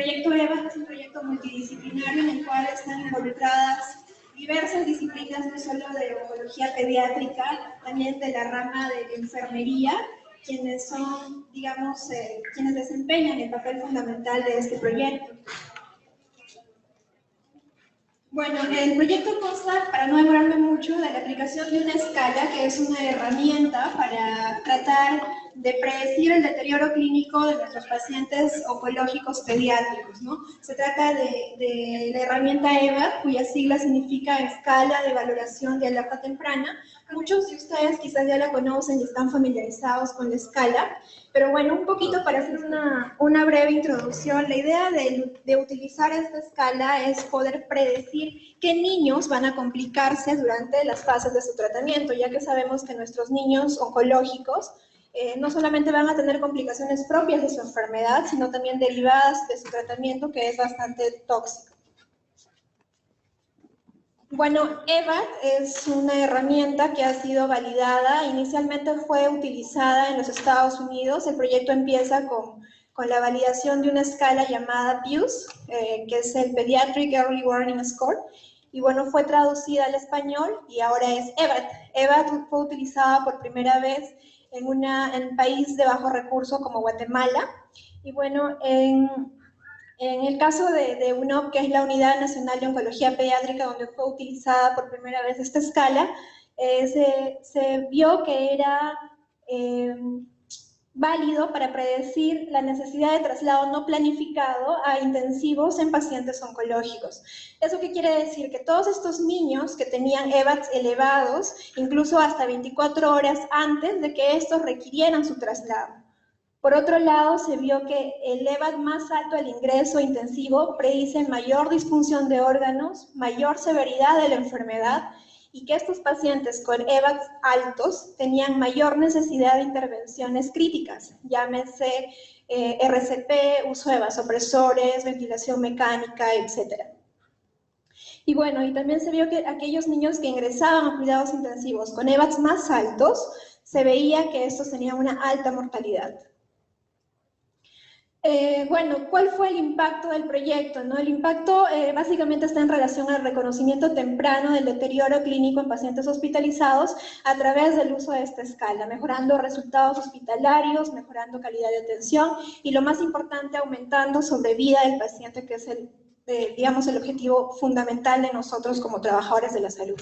proyecto EVA es un proyecto multidisciplinario en el cual están involucradas diversas disciplinas, no solo de oncología pediátrica, también de la rama de enfermería, quienes son, digamos, quienes desempeñan el papel fundamental de este proyecto. Bueno, el proyecto consta, para no demorarme mucho, de la aplicación de una escala, que es una herramienta para tratar de predecir el deterioro clínico de nuestros pacientes oncológicos pediátricos, ¿no? Se trata de la herramienta EVA, cuya sigla significa Escala de Valoración de Alerta Temprana. Muchos de ustedes quizás ya la conocen y están familiarizados con la escala, pero bueno, un poquito para hacer una breve introducción. La idea de utilizar esta escala es poder predecir qué niños van a complicarse durante las fases de su tratamiento, ya que sabemos que nuestros niños oncológicos no solamente van a tener complicaciones propias de su enfermedad, sino también derivadas de su tratamiento, que es bastante tóxico. Bueno, EVAT es una herramienta que ha sido validada. Inicialmente fue utilizada en los Estados Unidos. El proyecto empieza con la validación de una escala llamada PEWS, que es el Pediatric Early Warning Score. Y bueno, fue traducida al español y ahora es EVAT. EVAT fue utilizada por primera vez en un país de bajo recurso como Guatemala. Y bueno, en el caso de UNOP, que es la Unidad Nacional de Oncología Pediátrica, donde fue utilizada por primera vez esta escala, se vio que era válido para predecir la necesidad de traslado no planificado a intensivos en pacientes oncológicos. ¿Eso qué quiere decir? Que todos estos niños que tenían EVATs elevados, incluso hasta 24 horas antes de que estos requirieran su traslado. Por otro lado, se vio que el EVAT más alto al ingreso intensivo predice mayor disfunción de órganos, mayor severidad de la enfermedad y que estos pacientes con EVATs altos tenían mayor necesidad de intervenciones críticas, llámese RCP, uso de vasopresores, ventilación mecánica, etc. Y bueno, y también se vio que aquellos niños que ingresaban a cuidados intensivos con EVATs más altos, se veía que estos tenían una alta mortalidad. Bueno, ¿cuál fue el impacto del proyecto? ¿No? El impacto básicamente está en relación al reconocimiento temprano del deterioro clínico en pacientes hospitalizados a través del uso de esta escala, mejorando resultados hospitalarios, mejorando calidad de atención y, lo más importante, aumentando sobrevida del paciente, que es digamos, el objetivo fundamental de nosotros como trabajadores de la salud.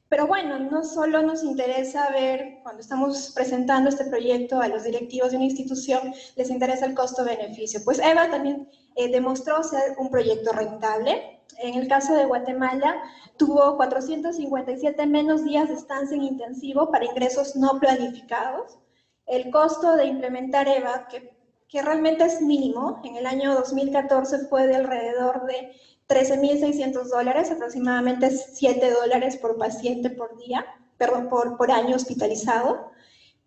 Pero bueno, no solo nos interesa ver, cuando estamos presentando este proyecto a los directivos de una institución, les interesa el costo-beneficio. Pues EVA también demostró ser un proyecto rentable. En el caso de Guatemala, tuvo 457 menos días de estancia en intensivo para ingresos no planificados. El costo de implementar EVA, que realmente es mínimo, en el año 2014 fue de alrededor de $13,600, aproximadamente $7 por paciente por día, perdón, por año hospitalizado.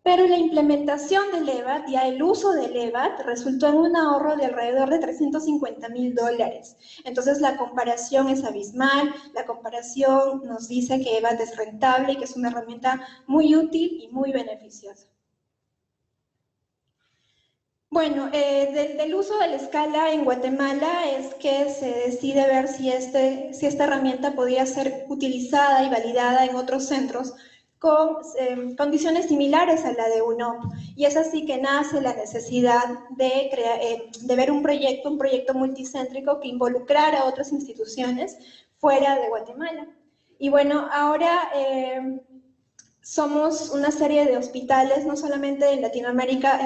Pero la implementación del EVAT, ya el uso del EVAT, resultó en un ahorro de alrededor de $350,000. Entonces la comparación es abismal, la comparación nos dice que EVAT es rentable y que es una herramienta muy útil y muy beneficiosa. Bueno, del uso de la escala en Guatemala es que se decide ver si esta herramienta podía ser utilizada y validada en otros centros con condiciones similares a la de UNOP. Y es así que nace la necesidad de ver un proyecto multicéntrico que involucrara a otras instituciones fuera de Guatemala. Y bueno, ahora somos una serie de hospitales, no solamente en Latinoamérica,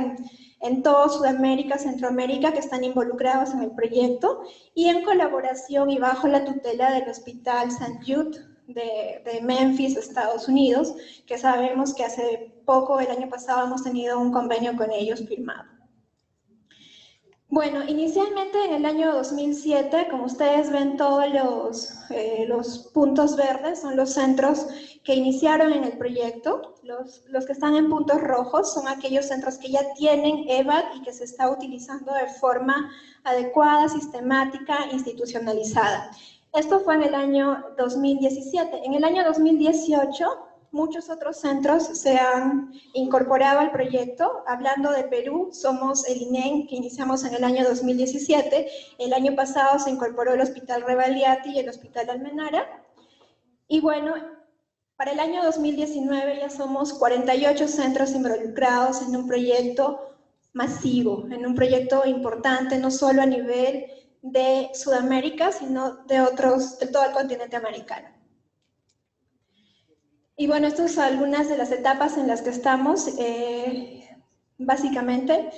en toda Sudamérica, Centroamérica, que están involucrados en el proyecto y en colaboración y bajo la tutela del Hospital St. Jude de Memphis, Estados Unidos, que sabemos que hace poco, el año pasado, hemos tenido un convenio con ellos firmado. Bueno, inicialmente en el año 2007, como ustedes ven, todos los puntos verdes son los centros que iniciaron en el proyecto. Los que están en puntos rojos son aquellos centros que ya tienen EVAT y que se está utilizando de forma adecuada, sistemática, institucionalizada. Esto fue en el año 2017. En el año 2018 muchos otros centros se han incorporado al proyecto. Hablando de Perú, somos el INEM, que iniciamos en el año 2017. El año pasado se incorporó el Hospital Rebagliati y el Hospital Almenara. Y bueno, para el año 2019 ya somos 48 centros involucrados en un proyecto masivo, en un proyecto importante, no solo a nivel de Sudamérica, sino de todo el continente americano. Y bueno, estas son algunas de las etapas en las que estamos, básicamente.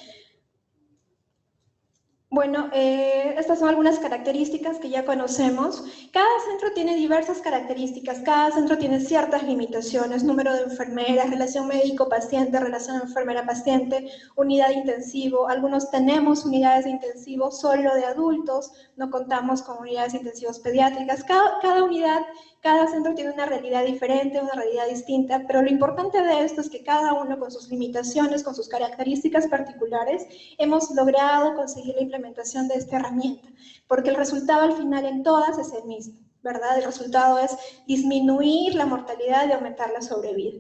Bueno, estas son algunas características que ya conocemos. Cada centro tiene diversas características, cada centro tiene ciertas limitaciones, número de enfermeras, relación médico-paciente, relación enfermera-paciente, unidad de intensivo. Algunos tenemos unidades de intensivo solo de adultos, no contamos con unidades de intensivos pediátricas. Cada unidad, cada centro tiene una realidad diferente, una realidad distinta, pero lo importante de esto es que cada uno con sus limitaciones, con sus características particulares, hemos logrado conseguir la implementación de esta herramienta, porque el resultado al final en todas es el mismo, ¿verdad? El resultado es disminuir la mortalidad y aumentar la sobrevida.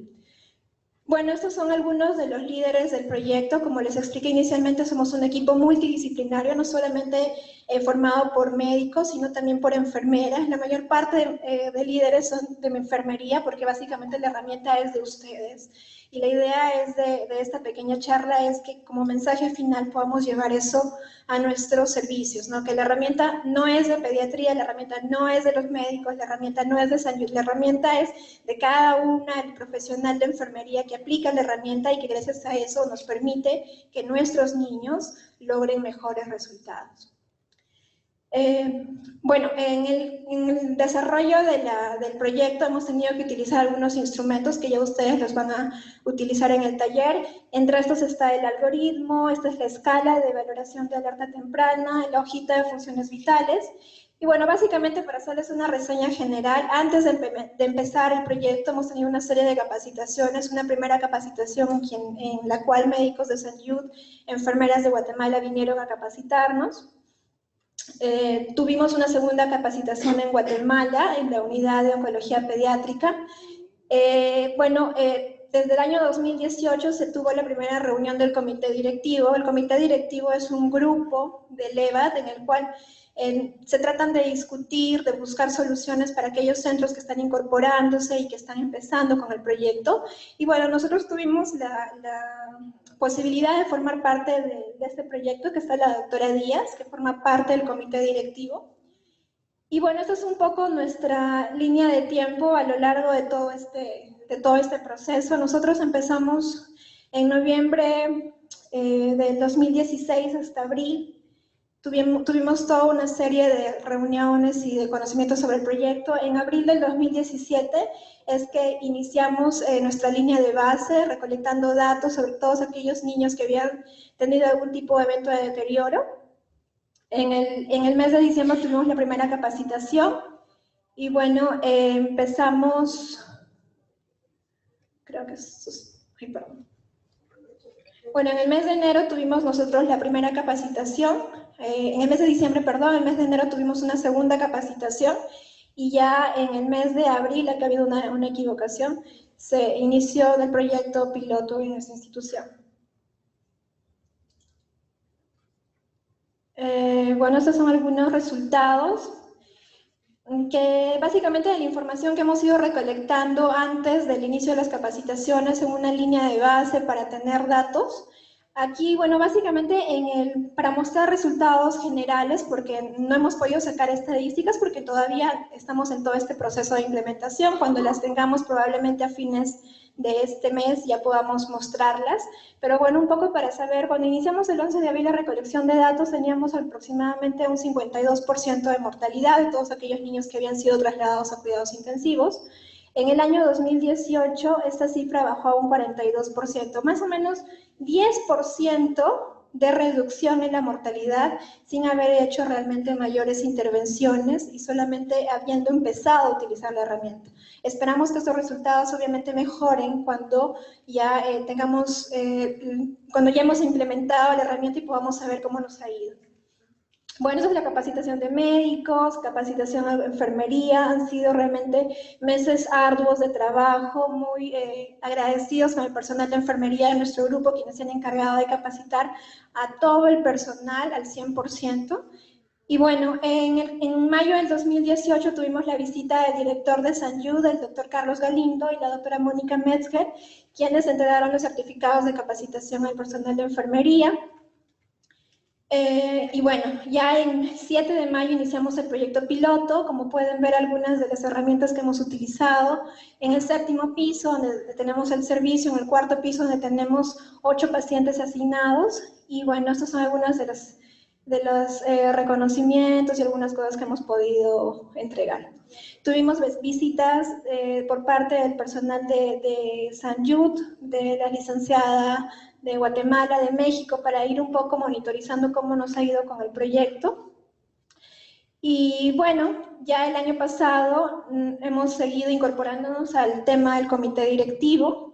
Bueno, estos son algunos de los líderes del proyecto. Como les expliqué inicialmente, somos un equipo multidisciplinario, no solamente formado por médicos, sino también por enfermeras. La mayor parte de líderes son de mi enfermería, porque básicamente la herramienta es de ustedes. Y la idea es de esta pequeña charla es que como mensaje final podamos llevar eso a nuestros servicios, ¿no? Que la herramienta no es de pediatría, la herramienta no es de los médicos, la herramienta no es de salud, la herramienta es de cada una, el profesional de enfermería que aplica la herramienta y que gracias a eso nos permite que nuestros niños logren mejores resultados. Bueno, en el desarrollo del proyecto hemos tenido que utilizar algunos instrumentos que ya ustedes los van a utilizar en el taller. Entre estos está el algoritmo, esta es la escala de valoración de alerta temprana, la hojita de funciones vitales. Y bueno, básicamente para hacerles una reseña general, antes de empezar el proyecto hemos tenido una serie de capacitaciones, una primera capacitación en la cual médicos de St. Jude, enfermeras de Guatemala vinieron a capacitarnos. Tuvimos una segunda capacitación en Guatemala, en la unidad de oncología pediátrica. Desde el año 2018 se tuvo la primera reunión del comité directivo. El comité directivo es un grupo del EVAD en el cual se tratan de discutir, de buscar soluciones para aquellos centros que están incorporándose y que están empezando con el proyecto. Y bueno, nosotros tuvimos la posibilidad de formar parte de este proyecto, que está la doctora Díaz, que forma parte del comité directivo. Y bueno, esta es un poco nuestra línea de tiempo a lo largo de todo este proceso. Nosotros empezamos en noviembre del 2016 hasta abril. Tuvimos toda una serie de reuniones y de conocimientos sobre el proyecto. En abril del 2017 es que iniciamos nuestra línea de base, recolectando datos sobre todos aquellos niños que habían tenido algún tipo de evento de deterioro. En el mes de diciembre tuvimos la primera capacitación y bueno, empezamos, creo que es, ay, perdón. Bueno, en el mes de enero tuvimos nosotros la primera capacitación, en el mes de diciembre, perdón, en el mes de enero tuvimos una segunda capacitación y ya en el mes de abril, aquí ha habido una equivocación, se inició el proyecto piloto en esta institución. Bueno, estos son algunos resultados que básicamente de la información que hemos ido recolectando antes del inicio de las capacitaciones en una línea de base para tener datos. Aquí, bueno, básicamente para mostrar resultados generales, porque no hemos podido sacar estadísticas porque todavía estamos en todo este proceso de implementación. Cuando las tengamos probablemente a fines de este mes ya podamos mostrarlas, pero bueno, un poco para saber, cuando iniciamos el 11 de abril la recolección de datos teníamos aproximadamente un 52% de mortalidad de todos aquellos niños que habían sido trasladados a cuidados intensivos. En el año 2018 esta cifra bajó a un 42%, más o menos 10% de reducción en la mortalidad sin haber hecho realmente mayores intervenciones y solamente habiendo empezado a utilizar la herramienta. Esperamos que estos resultados obviamente mejoren cuando ya cuando ya hemos implementado la herramienta y podamos saber cómo nos ha ido. Bueno, eso es la capacitación de médicos, capacitación de enfermería, han sido realmente meses arduos de trabajo, muy agradecidos con el personal de enfermería de nuestro grupo, quienes se han encargado de capacitar a todo el personal al 100%. Y bueno, en mayo del 2018 tuvimos la visita del director de San Jude, el doctor Carlos Galindo, y la doctora Mónica Metzger, quienes entregaron los certificados de capacitación al personal de enfermería. Y bueno, ya el 7 de mayo iniciamos el proyecto piloto. Como pueden ver, algunas de las herramientas que hemos utilizado. En el 7º piso, donde tenemos el servicio, en el 4º piso, donde tenemos 8 pacientes asignados. Y bueno, estas son algunas de los reconocimientos y algunas cosas que hemos podido entregar. Tuvimos visitas por parte del personal de San Jude, de la licenciada de Guatemala, de México, para ir un poco monitorizando cómo nos ha ido con el proyecto. Y bueno, ya el año pasado hemos seguido incorporándonos al tema del comité directivo.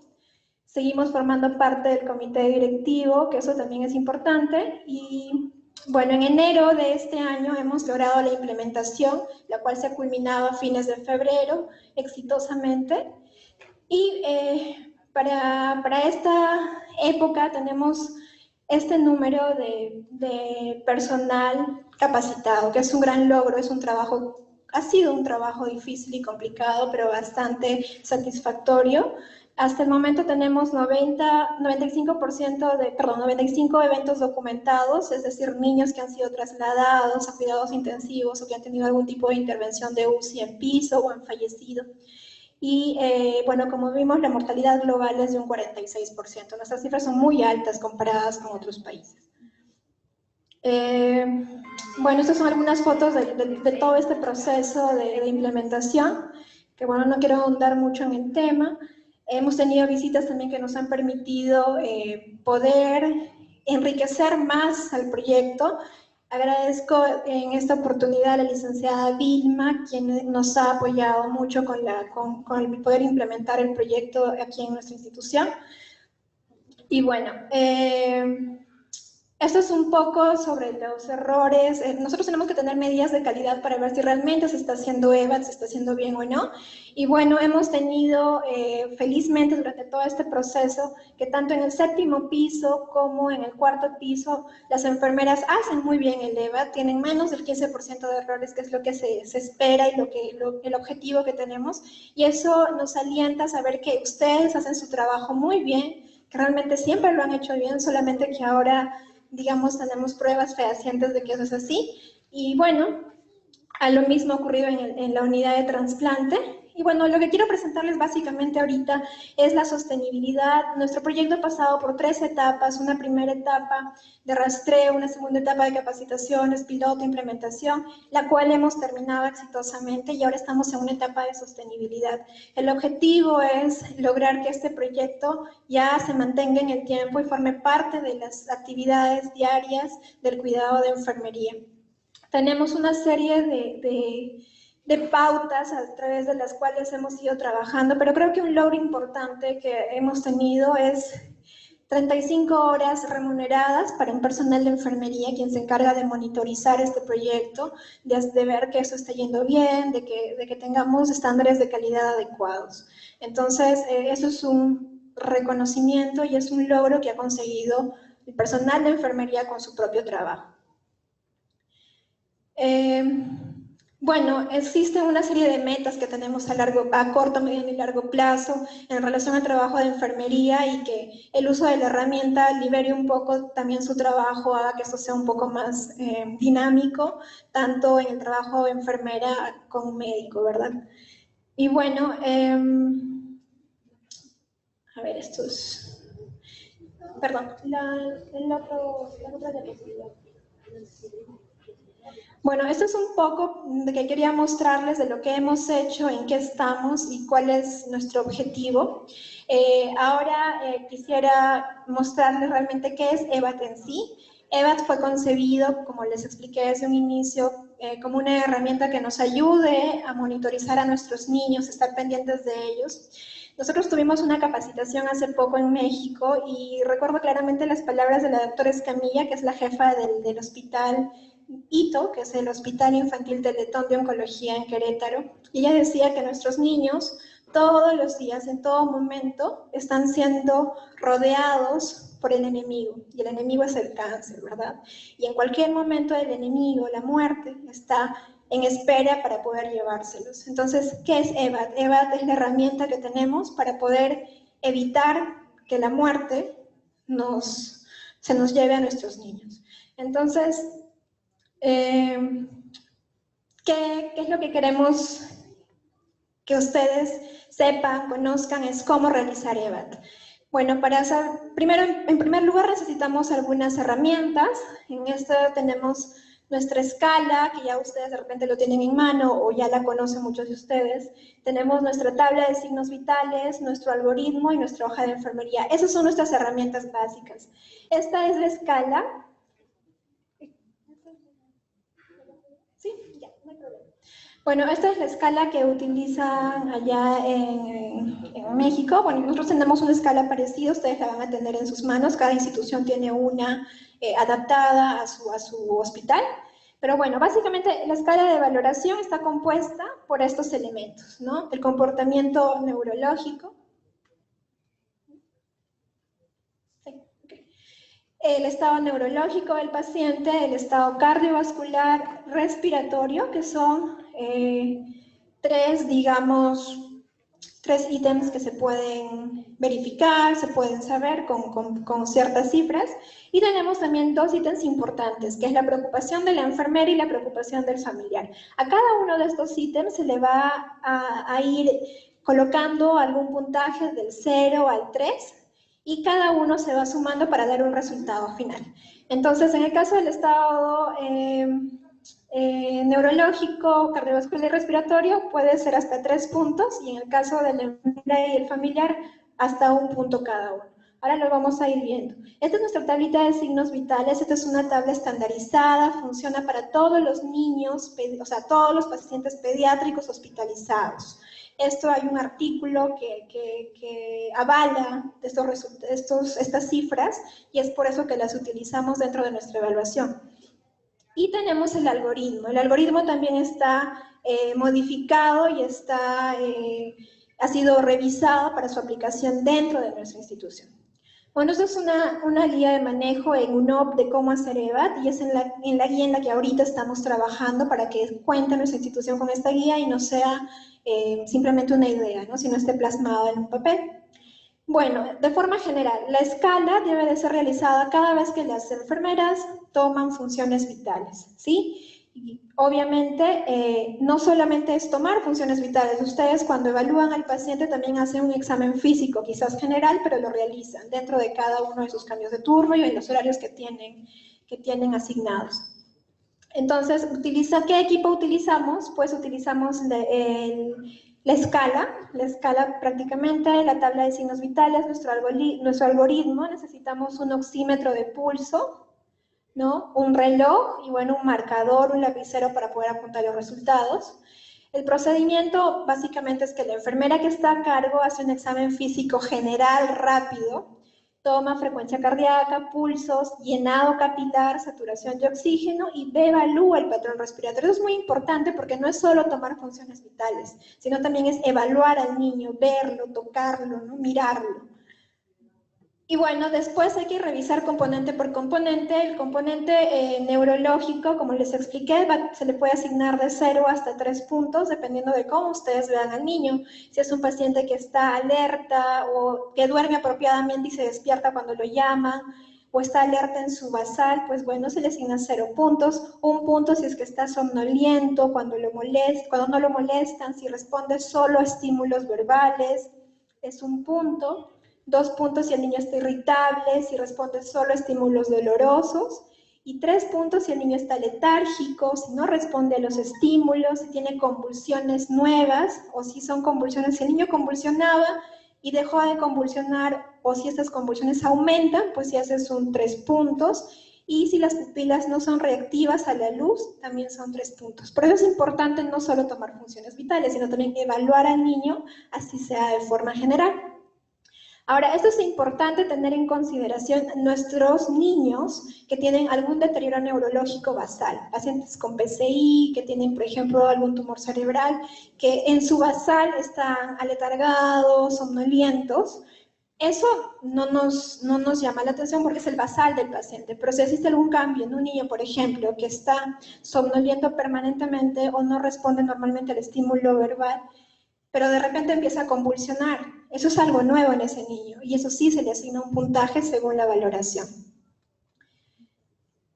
Seguimos formando parte del comité directivo, que eso también es importante. Y bueno, en enero de este año hemos logrado la implementación, la cual se ha culminado a fines de febrero exitosamente. Y para esta época tenemos este número de personal capacitado, que es un gran logro, es un trabajo, ha sido un trabajo difícil y complicado, pero bastante satisfactorio. Hasta el momento tenemos 95 eventos documentados, es decir, niños que han sido trasladados a cuidados intensivos o que han tenido algún tipo de intervención de UCI en piso o han fallecido. Y bueno, como vimos, la mortalidad global es de un 46%. Nuestras cifras son muy altas comparadas con otros países. Bueno, estas son algunas fotos de todo este proceso de implementación, que bueno, no quiero ahondar mucho en el tema. Hemos tenido visitas también que nos han permitido poder enriquecer más al proyecto. Agradezco en esta oportunidad a la licenciada Vilma, quien nos ha apoyado mucho con el poder implementar el proyecto aquí en nuestra institución. Y bueno, esto es un poco sobre los errores. Nosotros tenemos que tener medidas de calidad para ver si realmente se está haciendo EVAT, se está haciendo bien o no. Y bueno, hemos tenido felizmente durante todo este proceso que tanto en el 7º piso como en el 4º piso las enfermeras hacen muy bien el EVAT, tienen menos del 15% de errores, que es lo que se espera y el objetivo que tenemos. Y eso nos alienta a saber que ustedes hacen su trabajo muy bien, que realmente siempre lo han hecho bien, solamente que ahora, digamos, tenemos pruebas fehacientes de que eso es así. Y bueno, a lo mismo ha ocurrido en la unidad de trasplante. Y bueno, lo que quiero presentarles básicamente ahorita es la sostenibilidad. Nuestro proyecto ha pasado por 3 etapas, una primera etapa de rastreo, una segunda etapa de capacitaciones, piloto, implementación, la cual hemos terminado exitosamente y ahora estamos en una etapa de sostenibilidad. El objetivo es lograr que este proyecto ya se mantenga en el tiempo y forme parte de las actividades diarias del cuidado de enfermería. Tenemos una serie de pautas a través de las cuales hemos ido trabajando, pero creo que un logro importante que hemos tenido es 35 horas remuneradas para un personal de enfermería quien se encarga de monitorizar este proyecto, de ver que eso está yendo bien, de que tengamos estándares de calidad adecuados. Entonces, eso es un reconocimiento y es un logro que ha conseguido el personal de enfermería con su propio trabajo. Bueno, existen una serie de metas que tenemos a corto, mediano y largo plazo en relación al trabajo de enfermería y que el uso de la herramienta libere un poco también su trabajo, haga que esto sea un poco más dinámico, tanto en el trabajo de enfermera como médico, ¿verdad? Y bueno, a ver, esto es... Perdón, la otra diapositiva. Bueno, esto es un poco de que quería mostrarles de lo que hemos hecho, en qué estamos y cuál es nuestro objetivo. Ahora quisiera mostrarles realmente qué es EVAT en sí. EVAT fue concebido, como les expliqué desde un inicio, como una herramienta que nos ayude a monitorizar a nuestros niños, estar pendientes de ellos. Nosotros tuvimos una capacitación hace poco en México y recuerdo claramente las palabras de la doctora Escamilla, que es la jefa del hospital ITO, que es el Hospital Infantil Teletón de Oncología en Querétaro, y ella decía que nuestros niños todos los días, en todo momento, están siendo rodeados por el enemigo, y el enemigo es el cáncer, ¿verdad? Y en cualquier momento el enemigo, la muerte, está en espera para poder llevárselos. Entonces, ¿qué es EVAT? EVAT es la herramienta que tenemos para poder evitar que la muerte se nos lleve a nuestros niños. Entonces, ¿qué es lo que queremos que ustedes sepan, conozcan? Es cómo realizar EVAT. Bueno, para hacer, en primer lugar necesitamos algunas herramientas. En esta tenemos nuestra escala, que ya ustedes de repente lo tienen en mano o ya la conocen muchos de ustedes. Tenemos nuestra tabla de signos vitales, nuestro algoritmo y nuestra hoja de enfermería. Esas son nuestras herramientas básicas. Esta es la escala. Sí, ya, no hay problema. Bueno, esta es la escala que utilizan allá en México. Bueno, nosotros tenemos una escala parecida, ustedes la van a tener en sus manos. Cada institución tiene una adaptada a su hospital. Pero bueno, básicamente la escala de valoración está compuesta por estos elementos, ¿no? El comportamiento neurológico, el estado neurológico del paciente, el estado cardiovascular, respiratorio, que son tres ítems que se pueden verificar, se pueden saber con ciertas cifras. Y tenemos también dos ítems importantes, que es la preocupación de la enfermera y la preocupación del familiar. A cada uno de estos ítems se le va a ir colocando algún puntaje del 0 al 3, y cada uno se va sumando para dar un resultado final. Entonces, en el caso del estado neurológico, cardiovascular y respiratorio, puede ser hasta 3 puntos, y en el caso de la enfermera y el familiar, hasta 1 punto cada uno. Ahora lo vamos a ir viendo. Esta es nuestra tablita de signos vitales. Esta es una tabla estandarizada, funciona para todos los niños, o sea, todos los pacientes pediátricos hospitalizados. Esto hay un artículo que avala estas cifras, y es por eso que las utilizamos dentro de nuestra evaluación. Y tenemos el algoritmo. El algoritmo también está modificado y ha sido revisado para su aplicación dentro de nuestra institución. Bueno, esto es una guía de manejo en UNOP de cómo hacer EVAT, y es en la guía en la que ahorita estamos trabajando para que cuente nuestra institución con esta guía y no sea simplemente una idea, ¿no? Sino esté plasmado en un papel. Bueno, de forma general, la escala debe de ser realizada cada vez que las enfermeras toman funciones vitales, ¿sí? Y obviamente, no solamente es tomar funciones vitales. Ustedes cuando evalúan al paciente también hacen un examen físico, quizás general, pero lo realizan dentro de cada uno de sus cambios de turno y en los horarios que tienen asignados. Entonces, ¿qué equipo utilizamos? Pues utilizamos la escala prácticamente, la tabla de signos vitales, nuestro algoritmo. Necesitamos un oxímetro de pulso, ¿no? Un reloj y, bueno, un marcador, un lapicero para poder apuntar los resultados. El procedimiento básicamente es que la enfermera que está a cargo hace un examen físico general rápido, toma frecuencia cardíaca, pulsos, llenado capilar, saturación de oxígeno, y evalúa el patrón respiratorio. Eso es muy importante porque no es solo tomar funciones vitales, sino también es evaluar al niño, verlo, tocarlo, ¿no? Mirarlo. Y bueno, después hay que revisar componente por componente. El componente neurológico, como les expliqué, se le puede asignar de 0 hasta 3 puntos, dependiendo de cómo ustedes vean al niño. Si es un paciente que está alerta o que duerme apropiadamente y se despierta cuando lo llaman, o está alerta en su basal, pues bueno, se le asigna 0 puntos. 1 punto si es que está somnoliento, cuando no lo molestan, si responde solo a estímulos verbales, es 1 punto. 2 puntos si el niño está irritable, si responde solo a estímulos dolorosos, y 3 puntos si el niño está letárgico, si no responde a los estímulos, si tiene convulsiones nuevas, o si son convulsiones, si el niño convulsionaba y dejó de convulsionar, o si estas convulsiones aumentan, pues si haces un 3 puntos, y si las pupilas no son reactivas a la luz, también son 3 puntos. Por eso es importante no solo tomar funciones vitales, sino también evaluar al niño, así sea de forma general. Ahora, esto es importante tener en consideración nuestros niños que tienen algún deterioro neurológico basal, pacientes con PCI, que tienen, por ejemplo, algún tumor cerebral, que en su basal están aletargados, somnolientos. Eso no nos llama la atención porque es el basal del paciente, pero si existe algún cambio en un niño, por ejemplo, que está somnoliento permanentemente o no responde normalmente al estímulo verbal, pero de repente empieza a convulsionar, eso es algo nuevo en ese niño y eso sí se le asigna un puntaje según la valoración.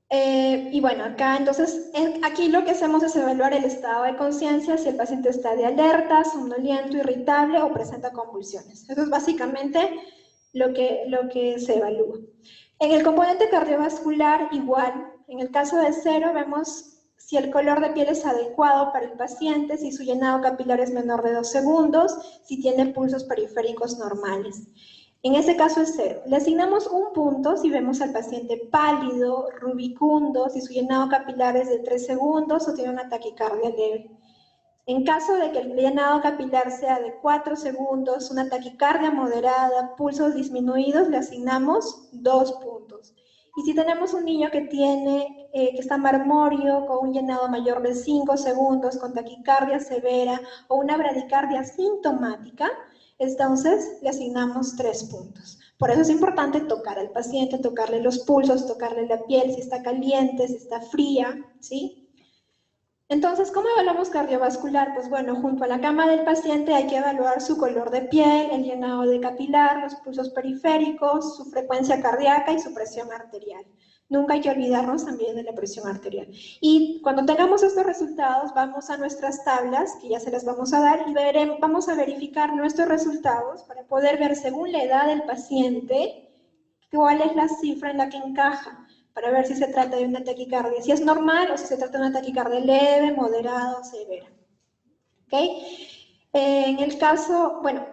Y bueno, acá entonces, aquí lo que hacemos es evaluar el estado de conciencia, si el paciente está de alerta, somnoliento, irritable o presenta convulsiones. Eso es básicamente lo que se evalúa. En el componente cardiovascular, igual, en el caso de 0 vemos si el color de piel es adecuado para el paciente, si su llenado capilar es menor de 2 segundos, si tiene pulsos periféricos normales. En ese caso es 0. Le asignamos un punto si vemos al paciente pálido, rubicundo, si su llenado capilar es de 3 segundos o tiene una taquicardia leve. En caso de que el llenado capilar sea de 4 segundos, una taquicardia moderada, pulsos disminuidos, le asignamos 2 puntos. Y si tenemos un niño que está marmórea, con un llenado mayor de 5 segundos, con taquicardia severa o una bradicardia sintomática, entonces le asignamos 3 puntos. Por eso es importante tocar al paciente, tocarle los pulsos, tocarle la piel, si está caliente, si está fría, ¿sí? Entonces, ¿cómo evaluamos cardiovascular? Pues bueno, junto a la cama del paciente hay que evaluar su color de piel, el llenado de capilar, los pulsos periféricos, su frecuencia cardíaca y su presión arterial. Nunca hay que olvidarnos también de la presión arterial. Y cuando tengamos estos resultados, vamos a nuestras tablas, que ya se las vamos a dar, y vamos a verificar nuestros resultados para poder ver según la edad del paciente cuál es la cifra en la que encaja, para ver si se trata de una taquicardia, si es normal o si se trata de una taquicardia leve, moderada o severa. ¿Ok? En el caso, bueno,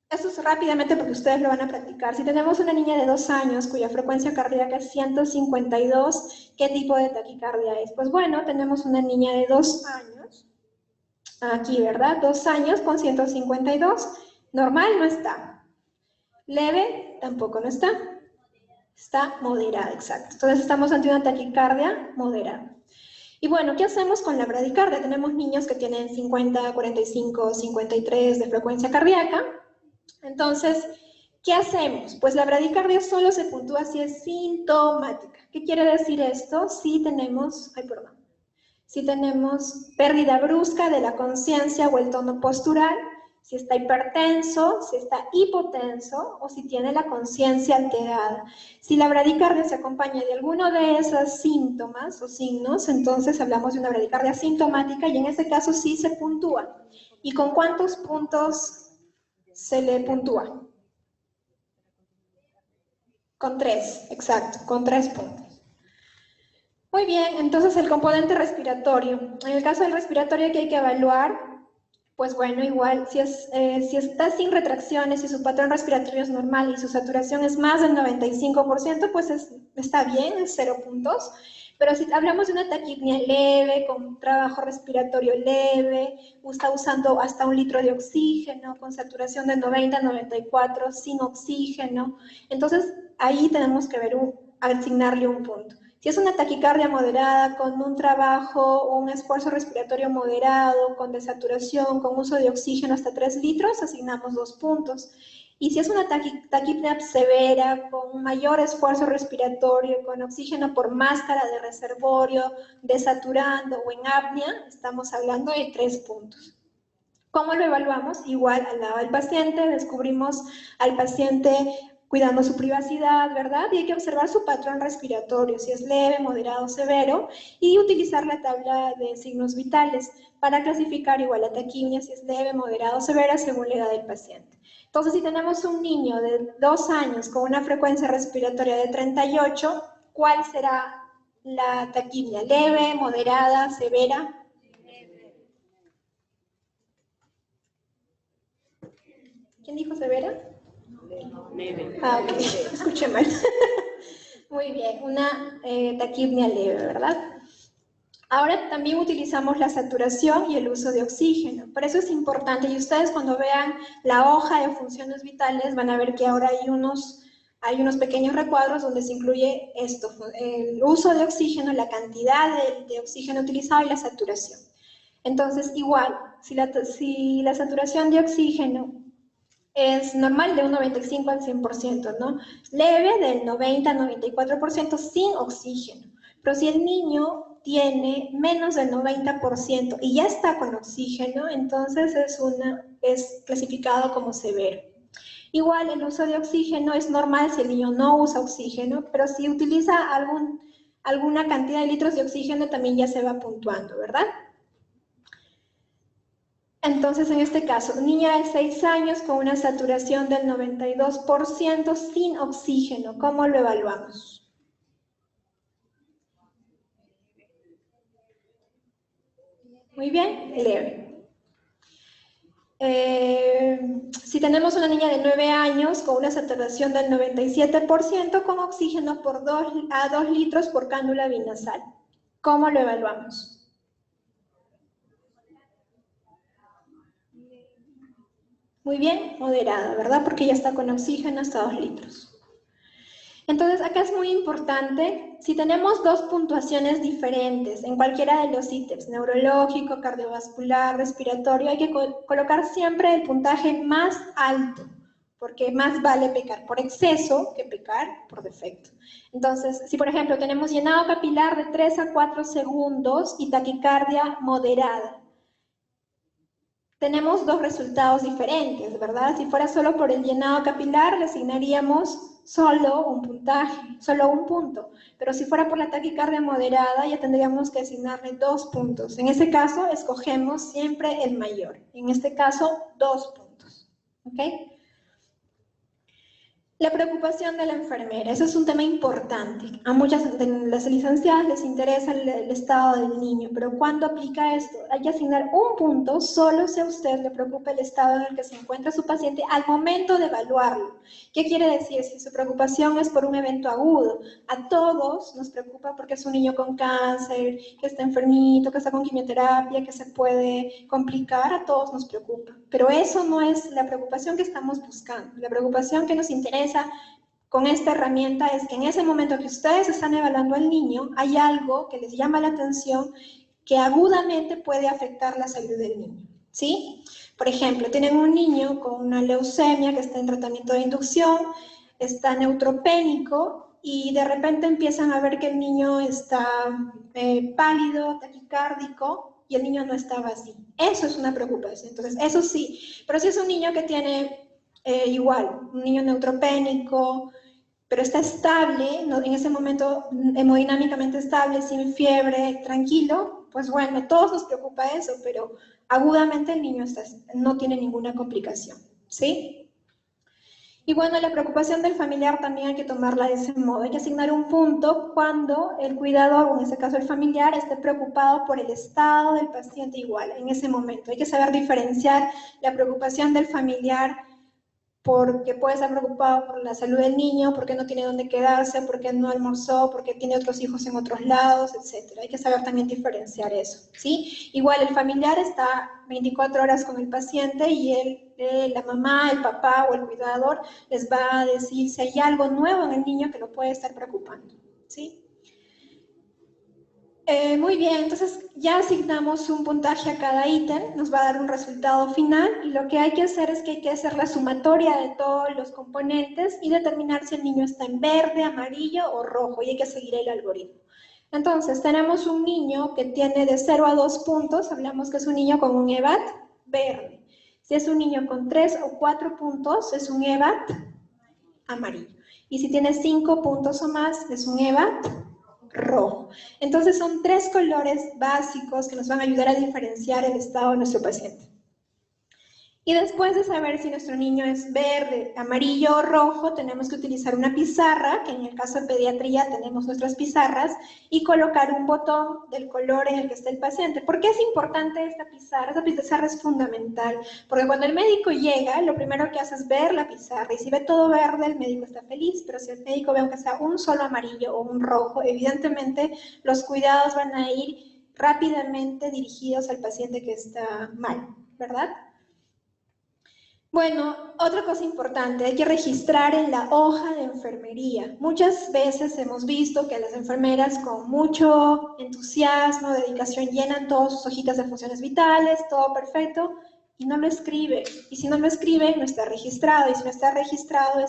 esto es rápidamente porque ustedes lo van a practicar. Si tenemos una niña de 2 años cuya frecuencia cardíaca es 152, ¿qué tipo de taquicardia es? Pues bueno, tenemos una niña de 2 años, aquí, ¿verdad? 2 años con 152, normal no está, leve tampoco no está. Está moderada, exacto. Entonces estamos ante una taquicardia moderada. Y bueno, ¿qué hacemos con la bradicardia? Tenemos niños que tienen 50, 45, 53 de frecuencia cardíaca. Entonces, ¿qué hacemos? Pues la bradicardia solo se puntúa si es sintomática. ¿Qué quiere decir esto? Si tenemos pérdida brusca de la conciencia o el tono postural, si está hipertenso, si está hipotenso o si tiene la conciencia alterada. Si la bradicardia se acompaña de alguno de esos síntomas o signos, entonces hablamos de una bradicardia sintomática y en ese caso sí se puntúa. ¿Y con cuántos puntos se le puntúa? Con 3, exacto, con 3 puntos. Muy bien, entonces el componente respiratorio. En el caso del respiratorio que hay que evaluar, pues bueno, igual, si está sin retracciones, si su patrón respiratorio es normal y su saturación es más del 95%, pues está bien, es 0 puntos. Pero si hablamos de una taquipnea leve, con un trabajo respiratorio leve, está usando hasta 1 litro de oxígeno, con saturación de 90-94, sin oxígeno, entonces ahí tenemos que asignarle un punto. Si es una taquicardia moderada, con un trabajo o un esfuerzo respiratorio moderado, con desaturación, con uso de oxígeno hasta 3 litros, asignamos 2 puntos. Y si es una taquipnea severa, con mayor esfuerzo respiratorio, con oxígeno por máscara de reservorio, desaturando o en apnea, estamos hablando de 3 puntos. ¿Cómo lo evaluamos? Igual al lado del paciente, descubrimos al paciente cuidando su privacidad, ¿verdad? Y hay que observar su patrón respiratorio, si es leve, moderado, severo, y utilizar la tabla de signos vitales para clasificar igual la taquipnea, si es leve, moderado, severa, según la edad del paciente. Entonces, si tenemos un niño de 2 años con una frecuencia respiratoria de 38, ¿cuál será la taquipnea? ¿Leve, moderada, severa? ¿Quién dijo severa? Leve. Ah, ok, escuché mal. Muy bien, una taquipnea leve, ¿verdad? Ahora también utilizamos la saturación y el uso de oxígeno. Por eso es importante, y ustedes cuando vean la hoja de funciones vitales van a ver que ahora hay unos pequeños recuadros donde se incluye esto, el uso de oxígeno, la cantidad de oxígeno utilizado y la saturación. Entonces, igual, si la saturación de oxígeno es normal de un 95 al 100%, ¿no? Leve del 90 al 94% sin oxígeno. Pero si el niño tiene menos del 90% y ya está con oxígeno, entonces es clasificado como severo. Igual el uso de oxígeno es normal si el niño no usa oxígeno, pero si utiliza alguna cantidad de litros de oxígeno también ya se va puntuando, ¿verdad? Entonces, en este caso, niña de 6 años con una saturación del 92% sin oxígeno, ¿cómo lo evaluamos? Muy bien, leve. Si tenemos una niña de 9 años con una saturación del 97% con oxígeno a 2 litros por cánula binasal, ¿cómo lo evaluamos? Muy bien, moderada, ¿verdad? Porque ya está con oxígeno hasta 2 litros. Entonces, acá es muy importante, si tenemos dos puntuaciones diferentes en cualquiera de los ítems, neurológico, cardiovascular, respiratorio, hay que colocar siempre el puntaje más alto, porque más vale pecar por exceso que pecar por defecto. Entonces, si por ejemplo tenemos llenado capilar de 3 a 4 segundos y taquicardia moderada, tenemos dos resultados diferentes, ¿verdad? Si fuera solo por el llenado capilar, le asignaríamos solo un puntaje, solo un punto. Pero si fuera por la taquicardia moderada, ya tendríamos que asignarle 2 puntos. En ese caso, escogemos siempre el mayor. En este caso, 2 puntos. ¿Ok? La preocupación de la enfermera, eso es un tema importante. A muchas de las licenciadas les interesa el estado del niño, pero ¿cuándo aplica esto? Hay que asignar un punto solo si a usted le preocupa el estado en el que se encuentra su paciente al momento de evaluarlo. ¿Qué quiere decir? Si su preocupación es por un evento agudo, a todos nos preocupa porque es un niño con cáncer, que está enfermito, que está con quimioterapia, que se puede complicar, a todos nos preocupa. Pero eso no es la preocupación que estamos buscando. La preocupación que nos interesa con esta herramienta es que en ese momento que ustedes están evaluando al niño, hay algo que les llama la atención que agudamente puede afectar la salud del niño, ¿sí? Por ejemplo, tienen un niño con una leucemia que está en tratamiento de inducción, está neutropénico y de repente empiezan a ver que el niño está pálido, taquicárdico y el niño no estaba así. Eso es una preocupación. Entonces, eso sí, pero si es un niño que tiene igual, un niño neutropénico, pero está estable, ¿no? En ese momento hemodinámicamente estable, sin fiebre, tranquilo, pues bueno, a todos nos preocupa eso, pero agudamente el niño no tiene ninguna complicación, ¿sí? Y bueno, la preocupación del familiar también hay que tomarla de ese modo. Hay que asignar un punto cuando el cuidador, o en este caso el familiar, esté preocupado por el estado del paciente igual, en ese momento. Hay que saber diferenciar la preocupación del familiar porque puede estar preocupado por la salud del niño, porque no tiene dónde quedarse, porque no almorzó, porque tiene otros hijos en otros lados, etc. Hay que saber también diferenciar eso, ¿sí? Igual el familiar está 24 horas con el paciente y la mamá, el papá o el cuidador les va a decir si hay algo nuevo en el niño que lo puede estar preocupando, ¿sí? Muy bien, entonces ya asignamos un puntaje a cada ítem, nos va a dar un resultado final y lo que hay que hacer es que hay que hacer la sumatoria de todos los componentes y determinar si el niño está en verde, amarillo o rojo y hay que seguir el algoritmo. Entonces tenemos un niño que tiene de 0 a 2 puntos, hablamos que es un niño con un EVAT verde. Si es un niño con 3 o 4 puntos, es un EVAT amarillo. Y si tiene 5 puntos o más, es un EVAT rojo. Entonces son 3 colores básicos que nos van a ayudar a diferenciar el estado de nuestro paciente. Y después de saber si nuestro niño es verde, amarillo o rojo, tenemos que utilizar una pizarra, que en el caso de pediatría tenemos nuestras pizarras, y colocar un botón del color en el que está el paciente. ¿Por qué es importante esta pizarra? Esta pizarra es fundamental, porque cuando el médico llega, lo primero que hace es ver la pizarra, y si ve todo verde, el médico está feliz, pero si el médico ve aunque sea un solo amarillo o un rojo, evidentemente los cuidados van a ir rápidamente dirigidos al paciente que está mal, ¿verdad? Bueno, otra cosa importante, hay que registrar en la hoja de enfermería. Muchas veces hemos visto que las enfermeras con mucho entusiasmo, dedicación, llenan todas sus hojitas de funciones vitales, todo perfecto, y no lo escribe. Y si no lo escribe, no está registrado. Y si no está registrado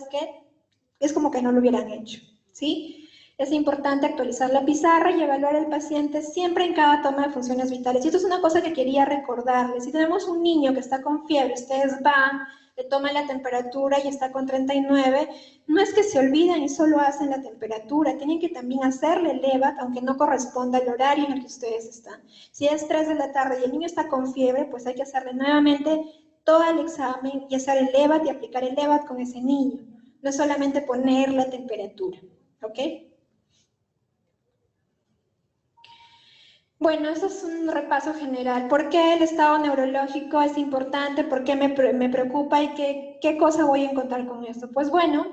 es como que no lo hubieran hecho, ¿sí? Es importante actualizar la pizarra y evaluar al paciente siempre en cada toma de funciones vitales. Y esto es una cosa que quería recordarles. Si tenemos un niño que está con fiebre, ustedes van, le toman la temperatura y está con 39, no es que se olviden y solo hacen la temperatura, tienen que también hacerle el EVAT, aunque no corresponda al horario en el que ustedes están. Si es 3 de la tarde y el niño está con fiebre, pues hay que hacerle nuevamente todo el examen y hacer el EVAT y aplicar el EVAT con ese niño. No es solamente poner la temperatura, ¿ok? Bueno, eso es un repaso general. ¿Por qué el estado neurológico es importante? ¿Por qué me preocupa? ¿Y qué cosa voy a encontrar con esto? Pues bueno,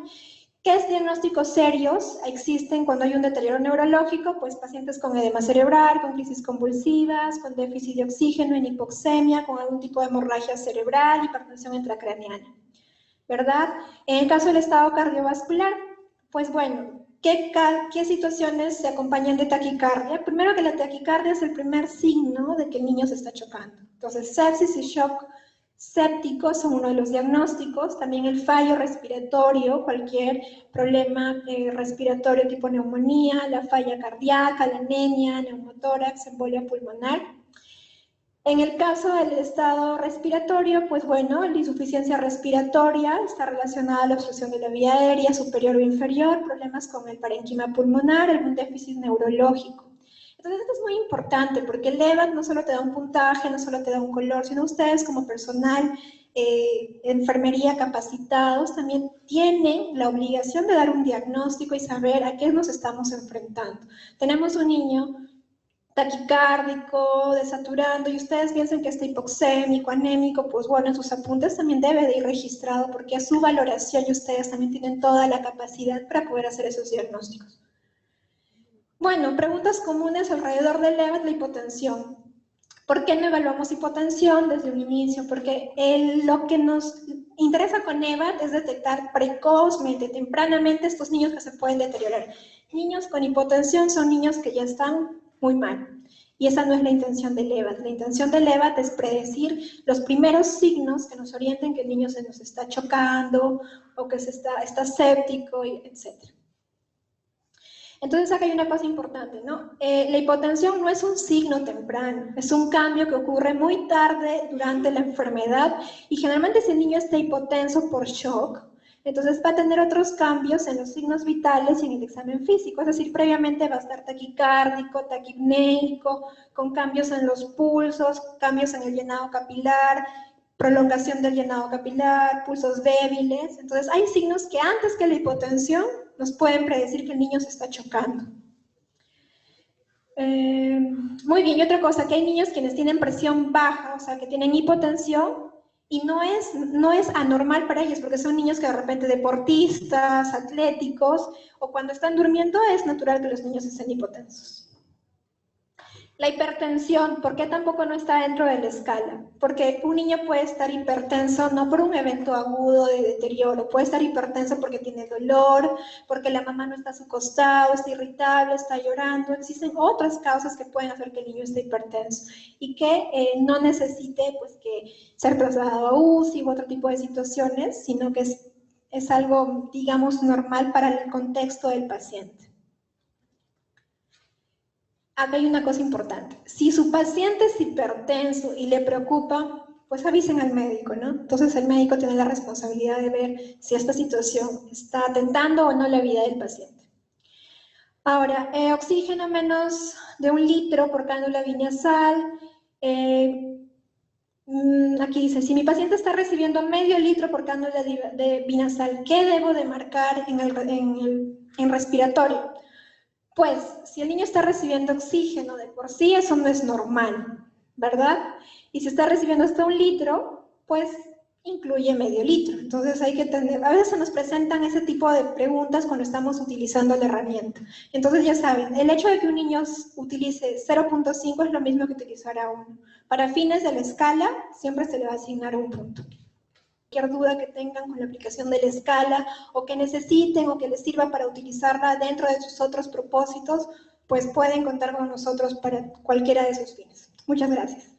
¿qué diagnósticos serios existen cuando hay un deterioro neurológico? Pues pacientes con edema cerebral, con crisis convulsivas, con déficit de oxígeno, en hipoxemia, con algún tipo de hemorragia cerebral, hipertensión intracraneana, ¿verdad? En el caso del estado cardiovascular, pues bueno, ¿qué situaciones se acompañan de taquicardia? Primero que la taquicardia es el primer signo de que el niño se está chocando. Entonces, sepsis y shock séptico son uno de los diagnósticos. También el fallo respiratorio, cualquier problema respiratorio tipo neumonía, la falla cardíaca, la anemia, neumotórax, embolia pulmonar. En el caso del estado respiratorio, pues bueno, la insuficiencia respiratoria está relacionada a la obstrucción de la vía aérea superior o inferior, problemas con el parénquima pulmonar, algún déficit neurológico. Entonces esto es muy importante porque el EVAT no solo te da un puntaje, no solo te da un color, sino ustedes como personal enfermería capacitados también tienen la obligación de dar un diagnóstico y saber a qué nos estamos enfrentando. Tenemos un niño taquicárdico, desaturando, y ustedes piensan que está hipoxémico, anémico, pues bueno, en sus apuntes también debe de ir registrado porque a su valoración y ustedes también tienen toda la capacidad para poder hacer esos diagnósticos. Bueno, preguntas comunes alrededor del EVAT, la hipotensión. ¿Por qué no evaluamos hipotensión desde un inicio? Porque lo que nos interesa con EVAT es detectar precozmente, tempranamente, estos niños que se pueden deteriorar. Niños con hipotensión son niños que ya están muy mal. Y esa no es la intención del EVAT. La intención del EVAT es predecir los primeros signos que nos orienten que el niño se nos está chocando o que está séptico, etc. Entonces acá hay una cosa importante, ¿no? La hipotensión no es un signo temprano, es un cambio que ocurre muy tarde durante la enfermedad y generalmente si el niño está hipotenso por shock, entonces va a tener otros cambios en los signos vitales y en el examen físico, es decir, previamente va a estar taquicárdico, taquipnéico, con cambios en los pulsos, cambios en el llenado capilar, prolongación del llenado capilar, pulsos débiles. Entonces hay signos que antes que la hipotensión nos pueden predecir que el niño se está chocando. Muy bien, y otra cosa, que hay niños quienes tienen presión baja, o sea, que tienen hipotensión, y no es anormal para ellos, porque son niños que de repente deportistas, atléticos, o cuando están durmiendo es natural que los niños estén hipotensos. La hipertensión, ¿por qué tampoco no está dentro de la escala? Porque un niño puede estar hipertenso no por un evento agudo de deterioro, puede estar hipertenso porque tiene dolor, porque la mamá no está a su costado, está irritable, está llorando. Existen otras causas que pueden hacer que el niño esté hipertenso y que no necesite pues, que ser trasladado a UCI u otro tipo de situaciones, sino que es algo, digamos, normal para el contexto del paciente. Acá hay una cosa importante. Si su paciente es hipertenso y le preocupa, pues avisen al médico, ¿no? Entonces el médico tiene la responsabilidad de ver si esta situación está atentando o no la vida del paciente. Ahora, oxígeno menos de 1 litro por cánula vinasal. Aquí dice, si mi paciente está recibiendo medio litro por cánula de vinasal, ¿qué debo de marcar en respiratorio? Pues, si el niño está recibiendo oxígeno de por sí, eso no es normal, ¿verdad? Y si está recibiendo hasta 1 litro, pues incluye medio litro. Entonces hay que tener, a veces se nos presentan ese tipo de preguntas cuando estamos utilizando la herramienta. Entonces ya saben, el hecho de que un niño utilice 0.5 es lo mismo que utilizar a 1. Para fines de la escala, siempre se le va a asignar un punto. Cualquier duda que tengan con la aplicación de la escala, o que necesiten, o que les sirva para utilizarla dentro de sus otros propósitos, pues pueden contar con nosotros para cualquiera de esos fines. Muchas gracias.